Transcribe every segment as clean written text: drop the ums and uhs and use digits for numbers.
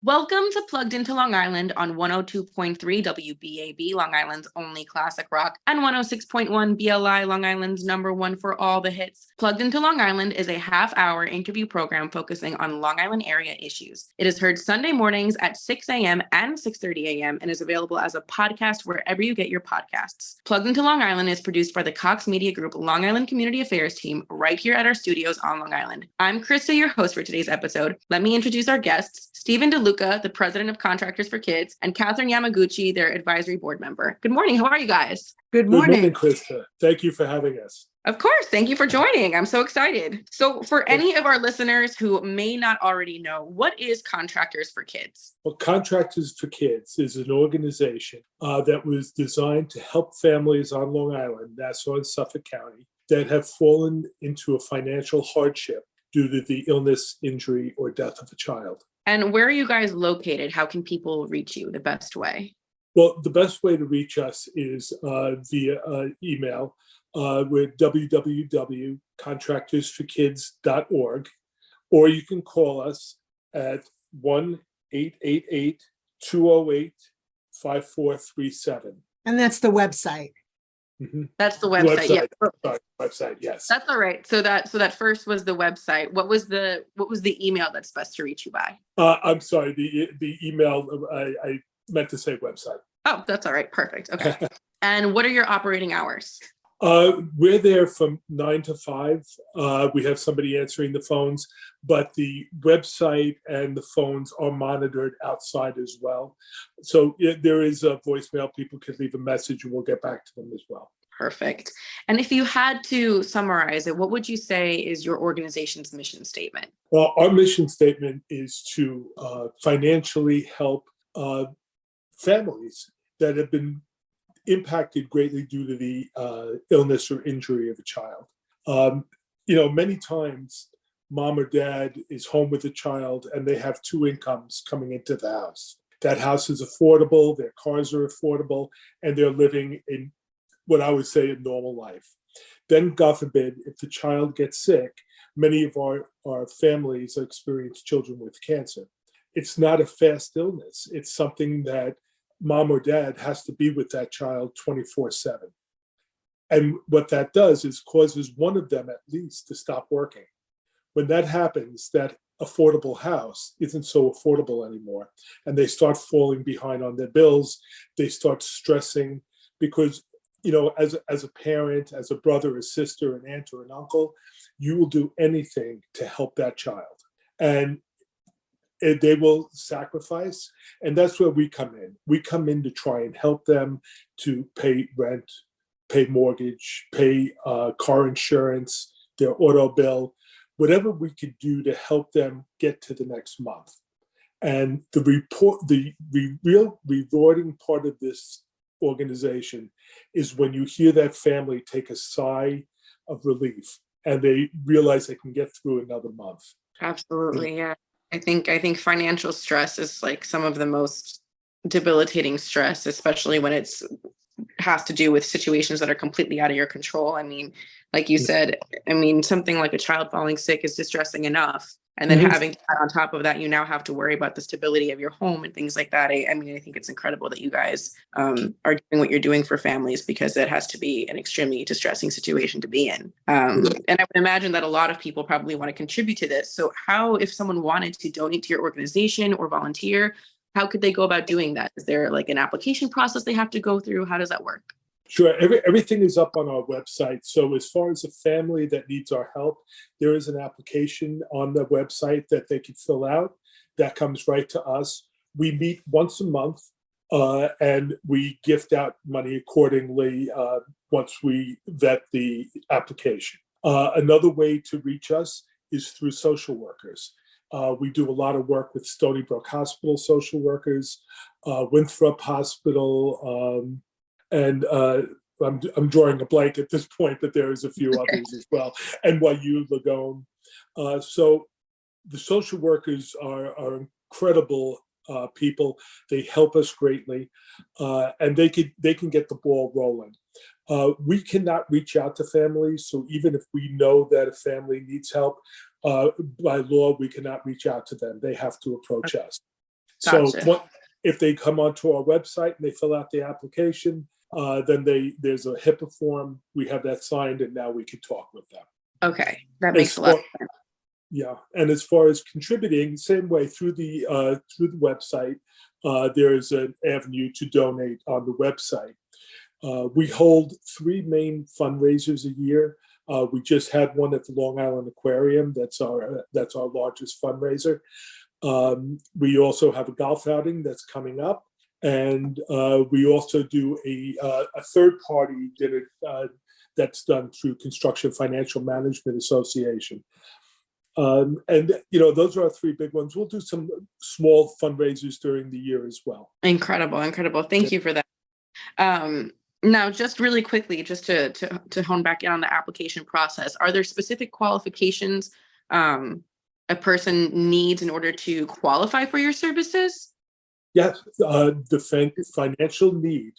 Welcome to Plugged into Long Island on 102.3 WBAB, Long Island's only classic rock, and 106.1 BLI, Long Island's number one for all the hits. Plugged into Long Island is a half-hour interview program focusing on Long Island area issues. It is heard Sunday mornings at 6 a.m. and 6:30 a.m. and is available as a podcast wherever you get your podcasts. Plugged into Long Island is produced by the Cox Media Group Long Island Community Affairs team right here at our studios on Long Island. I'm Christa, your host for today's episode. Let me introduce our guests, Stephen DeLuca, the president of Contractors for Kids, and Katherine Yamaguchi, their advisory board member. Good morning. How are you guys? Good morning. Good morning, Christa. Thank you for having us. Of course. Thank you for joining. I'm so excited. So for any of our listeners who may not already know, what is Contractors for Kids? Well, Contractors for Kids is an organization that was designed to help families on Long Island, Nassau and Suffolk County, that have fallen into a financial hardship due to the illness, injury, or death of a child. And where are you guys located? How can people reach you the best way? Well, the best way to reach us is via email with www.contractorsforkids.org, or you can call us at 1-888-208-5437. And that's the website. Mm-hmm. That's the website. Yeah. Sorry, website. Yes. That's all right. So that first was the website. What was the email that's best to reach you by? I'm sorry. The email. I meant to say website. Oh, that's all right. Perfect. Okay. And what are your operating hours? We're there from 9 to 5. We have somebody answering the phones, but the website and the phones are monitored outside as well. So there is a voicemail. People can leave a message and we'll get back to them as well. Perfect. And if you had to summarize it, what would you say is your organization's mission statement? Well, our mission statement is to financially help families that have been impacted greatly due to the illness or injury of a child. Many times mom or dad is home with a child and they have two incomes coming into the house. That house is affordable, their cars are affordable, and they're living in what I would say a normal life. Then, God forbid, if the child gets sick, many of our families experience children with cancer. It's not a fast illness. It's something that mom or dad has to be with that child 24/7. And what that does is causes one of them at least to stop working. When that happens, that affordable house isn't so affordable anymore. And they start falling behind on their bills. They start stressing because, as a parent, as a brother, a sister, an aunt, or an uncle, you will do anything to help that child. And they will sacrifice, and that's where we come in. We come in to try and help them to pay rent, pay mortgage, pay car insurance, their auto bill, whatever we could do to help them get to the next month. And the real rewarding part of this organization is when you hear that family take a sigh of relief and they realize they can get through another month. Absolutely, yeah. I think financial stress is like some of the most debilitating stress, especially when has to do with situations that are completely out of your control. I mean, like you said, something like a child falling sick is distressing enough. And then having to add on top of that, you now have to worry about the stability of your home and things like that. I think it's incredible that you guys are doing what you're doing for families, because it has to be an extremely distressing situation to be in. And I would imagine that a lot of people probably want to contribute to this. So how, if someone wanted to donate to your organization or volunteer, how could they go about doing that? Is there like an application process they have to go through? How does that work? Sure. Everything is up on our website. So as far as a family that needs our help, there is an application on the website that they can fill out. That comes right to us. We meet once a month and we gift out money accordingly once we vet the application. Another way to reach us is through social workers. We do a lot of work with Stony Brook Hospital social workers, Winthrop Hospital, and I'm drawing a blank at this point, but there is a few others as well, NYU, Lagone. So the social workers are incredible people. They help us greatly, and they can get the ball rolling. We cannot reach out to families, so even if we know that a family needs help, by law, we cannot reach out to them. They have to approach us. So Gotcha. if they come onto our website and they fill out the application, then there's a HIPAA form. We have that signed, and now we can talk with them. Okay, that As makes a lot far, of sense. yeah, and as far as contributing, same way through the website, there is an avenue to donate on the website. We hold 3 main fundraisers a year. We just had one at the Long Island Aquarium. That's our largest fundraiser. We also have a golf outing that's coming up, and we also do a third-party dinner that's done through Construction Financial Management Association. And those are our 3 big ones. We'll do some small fundraisers during the year as well. Incredible. Thank you for that. Now, just really quickly, just to hone back in on the application process, are there specific qualifications a person needs in order to qualify for your services? Yes, the financial need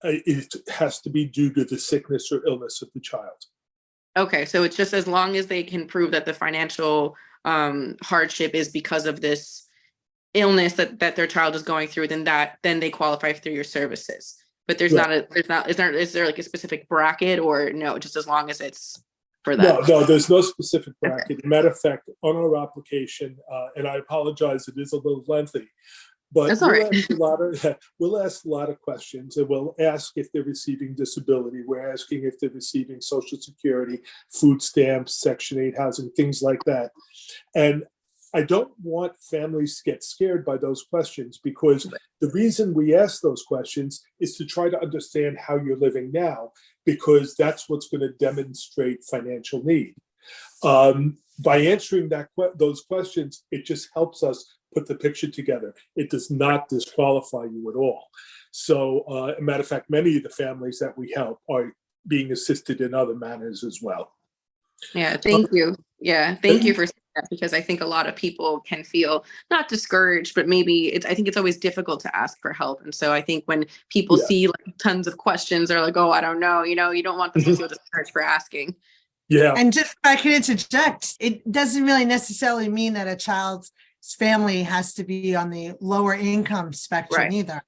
it has to be due to the sickness or illness of the child. Okay, so it's just as long as they can prove that the financial hardship is because of this illness that their child is going through, then they qualify through your services. But is there like a specific bracket, or no, just as long as it's for that? No, there's no specific bracket. Okay. Matter of fact, on our application, and I apologize, it is a little lengthy, but That's all right. we'll ask a lot of questions, and we'll ask if they're receiving disability. We're asking if they're receiving Social Security, food stamps, Section 8 housing, things like that. And I don't want families to get scared by those questions, because the reason we ask those questions is to try to understand how you're living now, because that's what's going to demonstrate financial need. By answering those questions, it just helps us put the picture together. It does not disqualify you at all. So, as a matter of fact, many of the families that we help are being assisted in other manners as well. Yeah, thank you. Yeah, thank you for saying that, because I think a lot of people can feel not discouraged, but maybe I think it's always difficult to ask for help. And so I think when people see like tons of questions, they're like, oh, I don't know, you don't want them to feel discouraged for asking. Yeah. And just if I could interject, it doesn't really necessarily mean that a child's family has to be on the lower income spectrum either.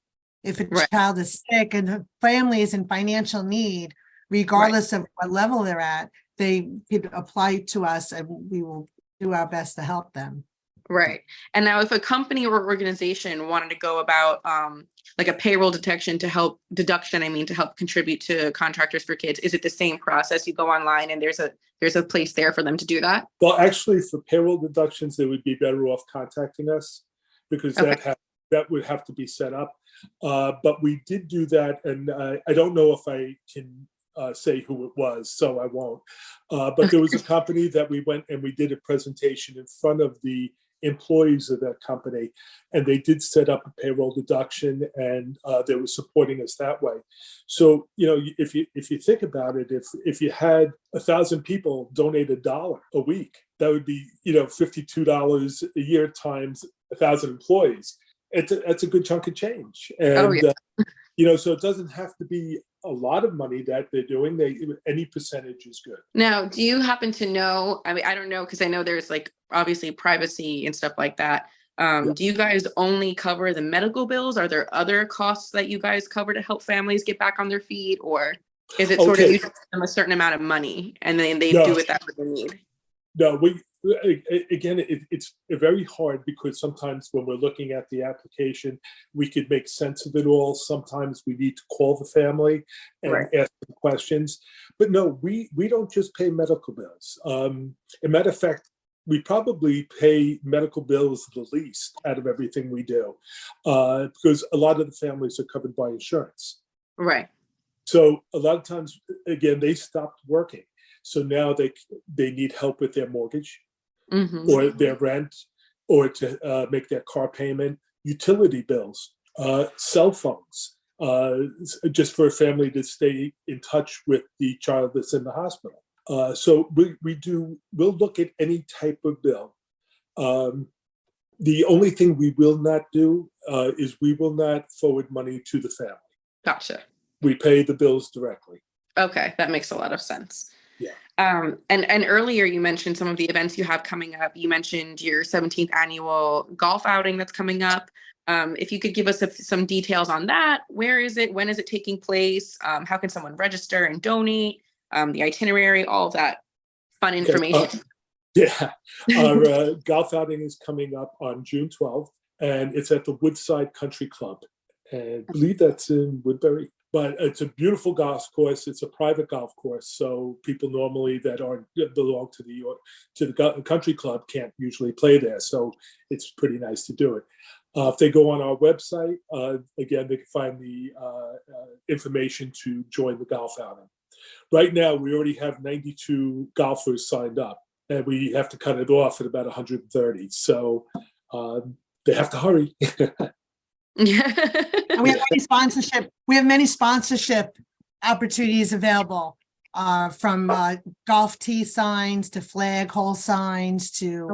If a child is sick and the family is in financial need, regardless of what level they're at, they could apply to us and we will do our best to help them. Right. And now if a company or organization wanted to go about like a payroll deduction to help contribute to Contractors for Kids, is it the same process? You go online and there's a place there for them to do that? Well, actually, for payroll deductions, they would be better off contacting us, because that would have to be set up. But we did do that, and I don't know if I can say who it was, so I won't. But there was a company that we went and we did a presentation in front of the employees of that company, and they did set up a payroll deduction, and they were supporting us that way. So, if you think about it, if you had 1,000 people donate $1 a week, that would be $52 a year times 1,000 employees. That's a good chunk of change. And so it doesn't have to be a lot of money that they're doing. Any percentage is good. Now, do you happen to know, I mean, I don't know, because I know there's like obviously privacy and stuff like that. Do you guys only cover the medical bills? Are there other costs that you guys cover to help families get back on their feet? Or is it sort of you give them a certain amount of money and then they do with that what they need? No, it's very hard, because sometimes when we're looking at the application, we could make sense of it all. Sometimes we need to call the family and ask them questions. But no, we don't just pay medical bills. As a matter of fact, we probably pay medical bills the least out of everything we do, because a lot of the families are covered by insurance. Right. So a lot of times, again, they stopped working. So now they need help with their mortgage, or their rent, or to make their car payment, utility bills, cell phones, just for a family to stay in touch with the child that's in the hospital. So we'll look at any type of bill. The only thing we will not do is we will not forward money to the family. Gotcha. We pay the bills directly. Okay, that makes a lot of sense. Yeah. And earlier you mentioned some of the events you have coming up. You mentioned your 17th annual golf outing that's coming up. If you could give us some details on that. Where is it? When is it taking place? How can someone register and donate? The itinerary, all of that fun information. Yeah, our golf outing is coming up on June 12th, and it's at the Woodside Country Club. And I believe that's in Woodbury. But it's a beautiful golf course. It's a private golf course, so people normally that belong to the country club can't usually play there. So it's pretty nice to do it. If they go on our website, again, they can find the information to join the golf outing. Right now, we already have 92 golfers signed up, and we have to cut it off at about 130. So they have to hurry. And we have many sponsorship. We have many sponsorship opportunities available, from golf tee signs to flag hole signs to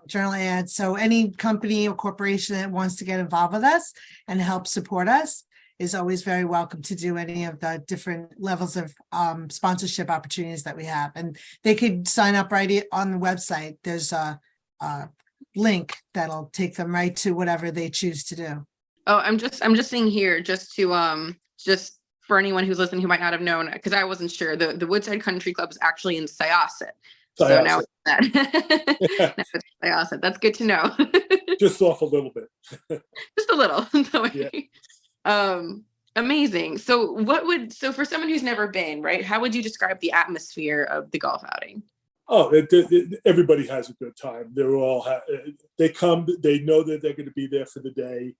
journal ads. So any company or corporation that wants to get involved with us and help support us is always very welcome to do any of the different levels of sponsorship opportunities that we have. And they could sign up right on the website. There's a link that'll take them right to whatever they choose to do. Oh, I'm just seeing here, just to for anyone who's listening who might not have known, because I wasn't sure, the Woodside Country Club is actually in Syosset. So now it's that. Now it's Syosset. That's good to know. Just off a little bit. Just a little. Amazing. So for someone who's never been, right, how would you describe the atmosphere of the golf outing? Oh, everybody has a good time. They come, they know that they're going to be there for the day.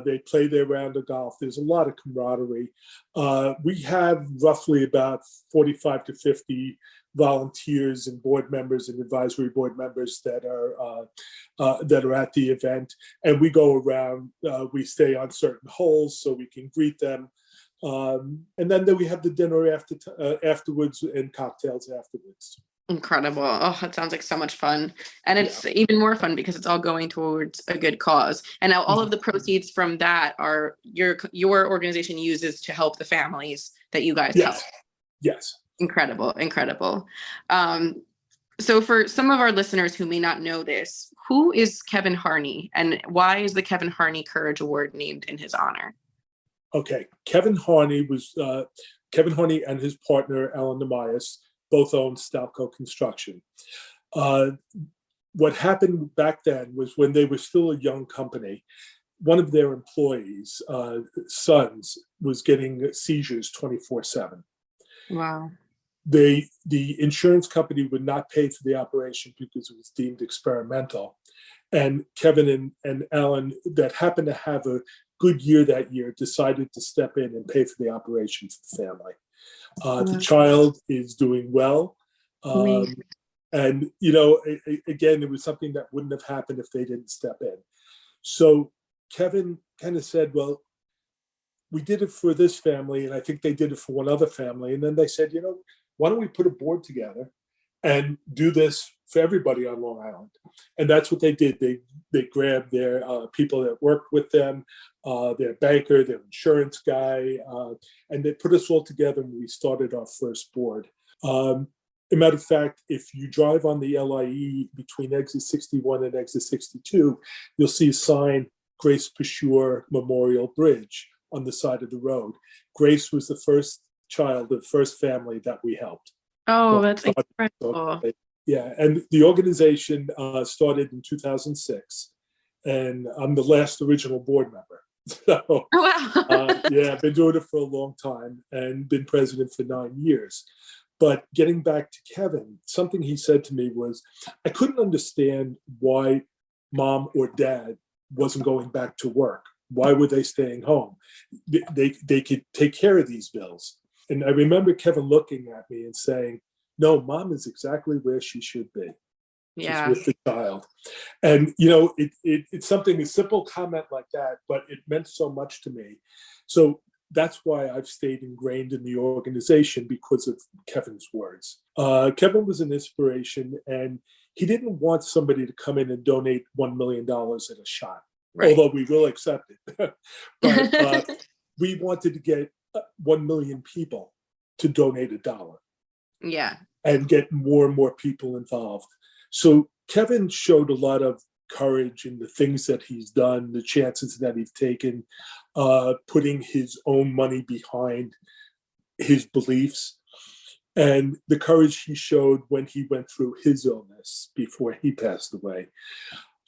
They play their round of golf. There's a lot of camaraderie. We have roughly about 45 to 50 volunteers and board members and advisory board members that are at the event. And we go around, we stay on certain holes so we can greet them. And then we have the dinner afterwards and cocktails afterwards. Incredible. Oh, that sounds like so much fun. And it's even more fun because it's all going towards a good cause. And now all of the proceeds from that are your organization uses to help the families that you guys help. Yes. Incredible. So for some of our listeners who may not know this, who is Kevin Harney and why is the Kevin Harney Courage Award named in his honor? Okay. Kevin Harney and his partner, Alan Nemias, both owned Stalco Construction. What happened back then was when they were still a young company, one of their employees' sons was getting seizures 24/7. Wow. The insurance company would not pay for the operation because it was deemed experimental. And Kevin and Alan, that happened to have a good year that year, decided to step in and pay for the operation for the family. The child is doing well. And, again, it was something that wouldn't have happened if they didn't step in. So Kevin kind of said, well, we did it for this family, and I think they did it for one other family. And then they said, why don't we put a board together and do this for everybody on Long Island? And that's what they did. They grabbed their people that worked with them, their banker, their insurance guy, and they put us all together and we started our first board. As a matter of fact, if you drive on the LIE between exit 61 and exit 62, you'll see a sign, Grace Pashur Memorial Bridge, on the side of the road. Grace was the first child, the first family that we helped. Oh, that's incredible. Yeah, and the organization started in 2006, and I'm the last original board member. So, I've been doing it for a long time and been president for 9 years. But getting back to Kevin, something he said to me was, I couldn't understand why mom or dad wasn't going back to work. Why were they staying home? They could take care of these bills. And I remember Kevin looking at me and saying, no, mom is exactly where she should be. Yeah. She's with the child. And, it's something, a simple comment like that, but it meant so much to me. So that's why I've stayed ingrained in the organization, because of Kevin's words. Kevin was an inspiration, and he didn't want somebody to come in and donate $1 million at a shot. Right. Although we will accept it. But we wanted to get 1 million people to donate $1. Yeah. And get more and more people involved. So Kevin showed a lot of courage in the things that he's done, the chances that he's taken, putting his own money behind his beliefs, and the courage he showed when he went through his illness before he passed away.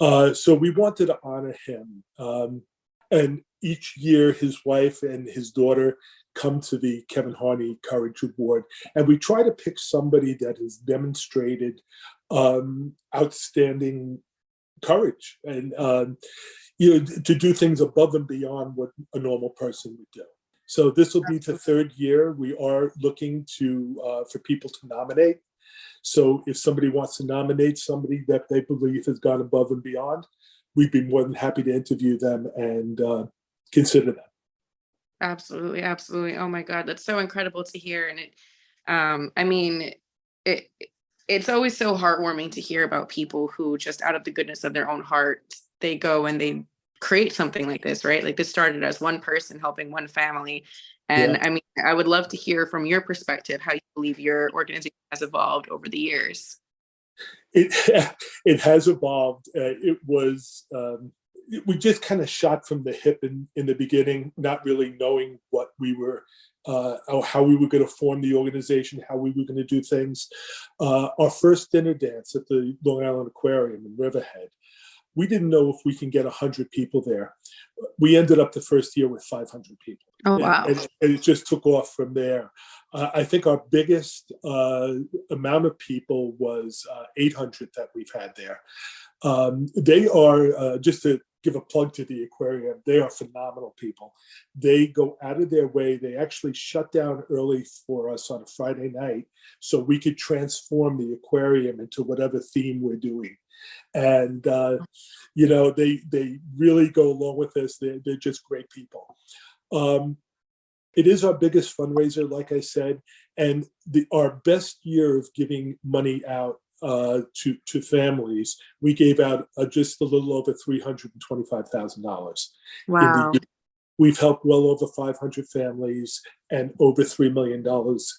So we wanted to honor him. And each year, his wife and his daughter come to the Kevin Harney Courage Award. And we try to pick somebody that has demonstrated outstanding courage and to do things above and beyond what a normal person would do. So this will be the third year. We are looking for people to nominate. So if somebody wants to nominate somebody that they believe has gone above and beyond, we'd be more than happy to interview them and consider them. Absolutely, absolutely. Oh my God, that's so incredible to hear. And it's always so heartwarming to hear about people who just out of the goodness of their own heart, they go and they create something like this, right? Like this started as one person helping one family. And I would love to hear from your perspective how you believe your organization has evolved over the years. It has evolved. It was we just kind of shot from the hip in the beginning, not really knowing what we were or how we were going to form the organization, how we were going to do things. Our first dinner dance at the Long Island Aquarium in Riverhead, we didn't know if we can get 100 people there. We ended up the first year with 500 people. Oh, wow. And it just took off from there. I think our biggest amount of people was 800 that we've had there. They are, just to give a plug to the aquarium, they are phenomenal people. They go out of their way. They actually shut down early for us on a Friday night so we could transform the aquarium into whatever theme we're doing. And, they really go along with this. They're just great people. It is our biggest fundraiser, like I said, and our best year of giving money out to families. We gave out just a little over $325,000. Wow. We've helped well over 500 families and over $3 million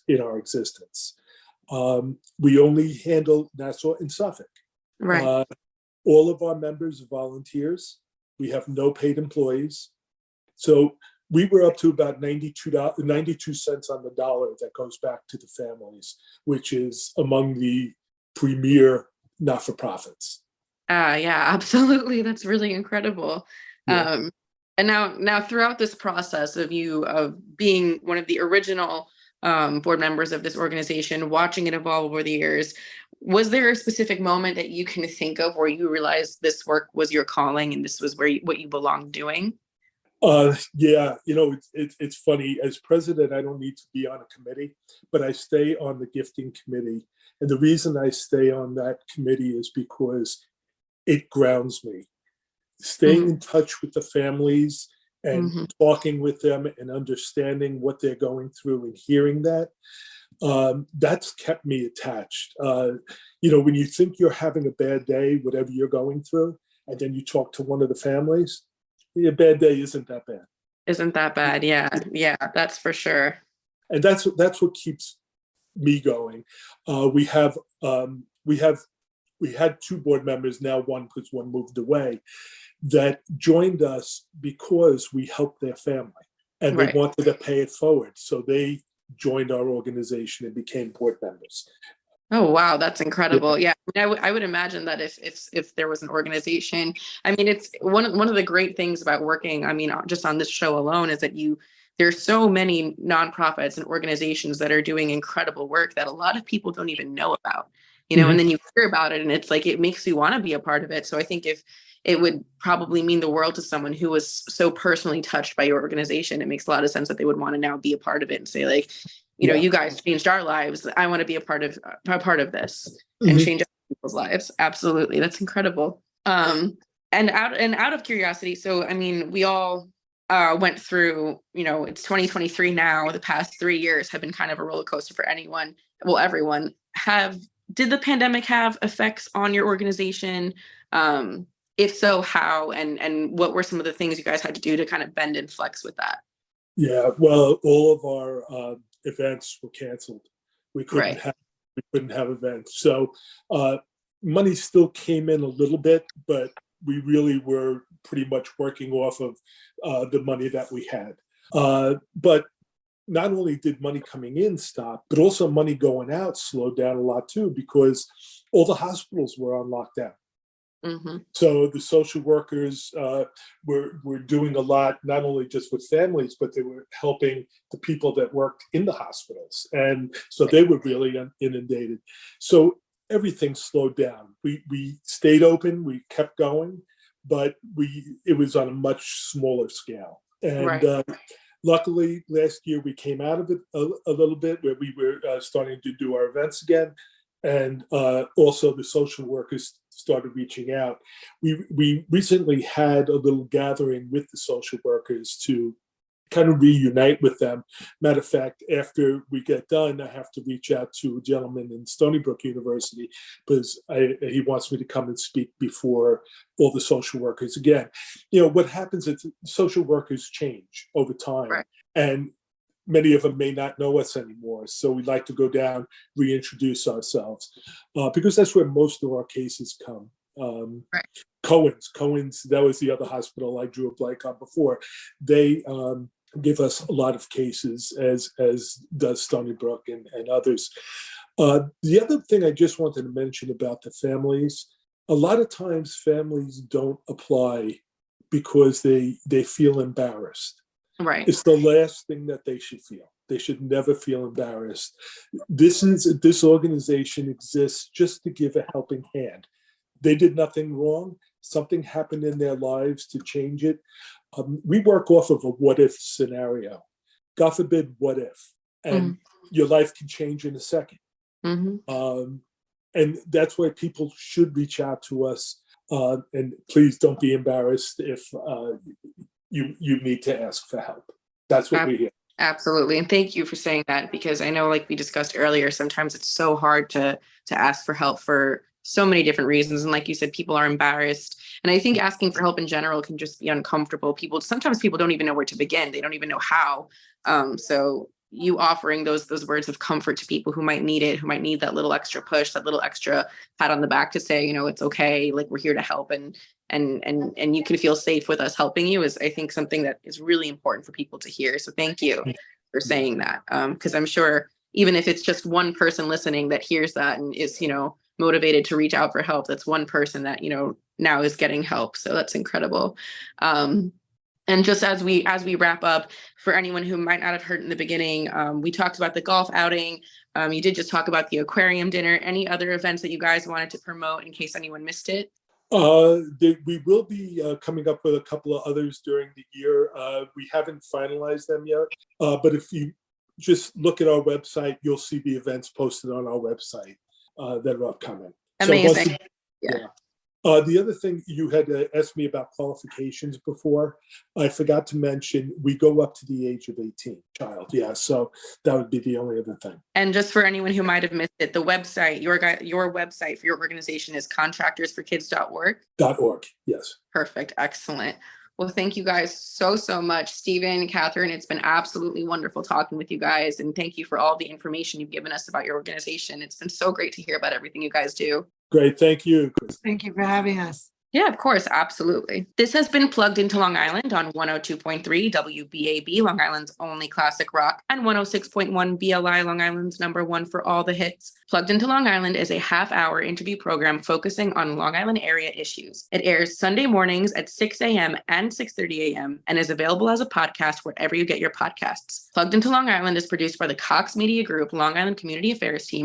in our existence. We only handle Nassau and Suffolk. Right. All of our members are volunteers. We have no paid employees. So we were up to about 92 cents on the dollar that goes back to the families, which is among the premier not-for-profits. Yeah, absolutely. That's really incredible. Yeah. And now throughout this process of being one of the original board members of this organization, watching it evolve over the years, was there a specific moment that you can think of where you realized this work was your calling and this was what you belonged doing? Yeah, it's funny. As president, I don't need to be on a committee, but I stay on the gifting committee. And the reason I stay on that committee is because it grounds me. Staying in touch with the families and talking with them and understanding what they're going through and hearing that's kept me attached. When you think you're having a bad day, whatever you're going through, and then you talk to one of the families, your bad day isn't that bad. Isn't that bad? Yeah, that's for sure. And that's what keeps me going. We had two board members, now one because one moved away, that joined us because we helped their family and they wanted to pay it forward. So they joined our organization and became board members. Oh, wow. That's incredible. Yeah. I would imagine that if there was an organization, it's one of the great things about working, just on this show alone is that there's so many nonprofits and organizations that are doing incredible work that a lot of people don't even know about, and then you hear about it and it's like, it makes you want to be a part of it. So I think if it would probably mean the world to someone who was so personally touched by your organization, it makes a lot of sense that they would want to now be a part of it and say like, you guys changed our lives. I want to be a part of this and change other people's lives. Absolutely. That's incredible. And out of curiosity. So, we all went through, it's 2023 now. The past 3 years have been kind of a roller coaster for anyone. Well, everyone. Did the pandemic have effects on your organization? If so, how? And what were some of the things you guys had to do to kind of bend and flex with that? Yeah, well, all of our events were canceled. We couldn't have events. So money still came in a little bit, but we really were pretty much working off of the money that we had. But not only did money coming in stop, but also money going out slowed down a lot too, because all the hospitals were on lockdown. Mm-hmm. So the social workers were doing a lot, not only just with families, but they were helping the people that worked in the hospitals. And so they were really inundated. So everything slowed down. We stayed open, we kept going, but it was on a much smaller scale. And luckily, last year we came out of it a little bit, where we were starting to do our events again. And also the social workers started reaching out. We recently had a little gathering with the social workers to kind of reunite with them. Matter of fact, after we get done, I have to reach out to a gentleman in Stony Brook University, because he wants me to come and speak before all the social workers again. What happens is social workers change over time. Right. And many of them may not know us anymore. So we'd like to go down, reintroduce ourselves, because that's where most of our cases come. Right. Cohen's, that was the other hospital I drew a blank on before. They give us a lot of cases, as does Stony Brook and others. The other thing I just wanted to mention about the families, a lot of times families don't apply because they feel embarrassed. Right. It's the last thing that they should feel. They should never feel embarrassed. This organization exists just to give a helping hand. They did nothing wrong. Something happened in their lives to change it. We work off of a what if scenario. God forbid, what if? And your life can change in a second. Mm-hmm. And that's why people should reach out to us. And please don't be embarrassed if you need to ask for help. That's what we hear. Absolutely. And thank you for saying that, because I know, like we discussed earlier, sometimes it's so hard to ask for help for so many different reasons. And like you said, people are embarrassed. And I think asking for help in general can just be uncomfortable. Sometimes people don't even know where to begin. They don't even know how. So you offering those words of comfort to people who might need it, who might need that little extra push, that little extra pat on the back to say, it's okay. Like, we're here to help, and you can feel safe with us helping you, is, I think, something that is really important for people to hear. So thank you for saying that. Because I'm sure even if it's just one person listening that hears that and is, motivated to reach out for help, that's one person that, now is getting help. So that's incredible. And just as we wrap up, for anyone who might not have heard in the beginning, we talked about the golf outing. You did just talk about the aquarium dinner. Any other events that you guys wanted to promote in case anyone missed it? We will be coming up with a couple of others during the year. We haven't finalized them yet, but if you just look at our website, you'll see the events posted on our website that are upcoming. Amazing. So yeah. The other thing, you had asked me about qualifications before. I forgot to mention, we go up to the age of 18, child. Yeah, so that would be the only other thing. And just for anyone who might have missed it, the website, your website for your organization is contractorsforkids.org. .org, yes. Perfect. Excellent. Well, thank you guys so much. Stephen, Katherine, it's been absolutely wonderful talking with you guys. And thank you for all the information you've given us about your organization. It's been so great to hear about everything you guys do. Great. Thank you, Christa. Thank you for having us. Yeah, of course. Absolutely. This has been Plugged Into Long Island on 102.3 WBAB, Long Island's only classic rock, and 106.1 BLI, Long Island's #1 for all the hits. Plugged Into Long Island is a half-hour interview program focusing on Long Island area issues. It airs Sunday mornings at 6 a.m. and 6:30 a.m. and is available as a podcast wherever you get your podcasts. Plugged Into Long Island is produced by the Cox Media Group Long Island Community Affairs team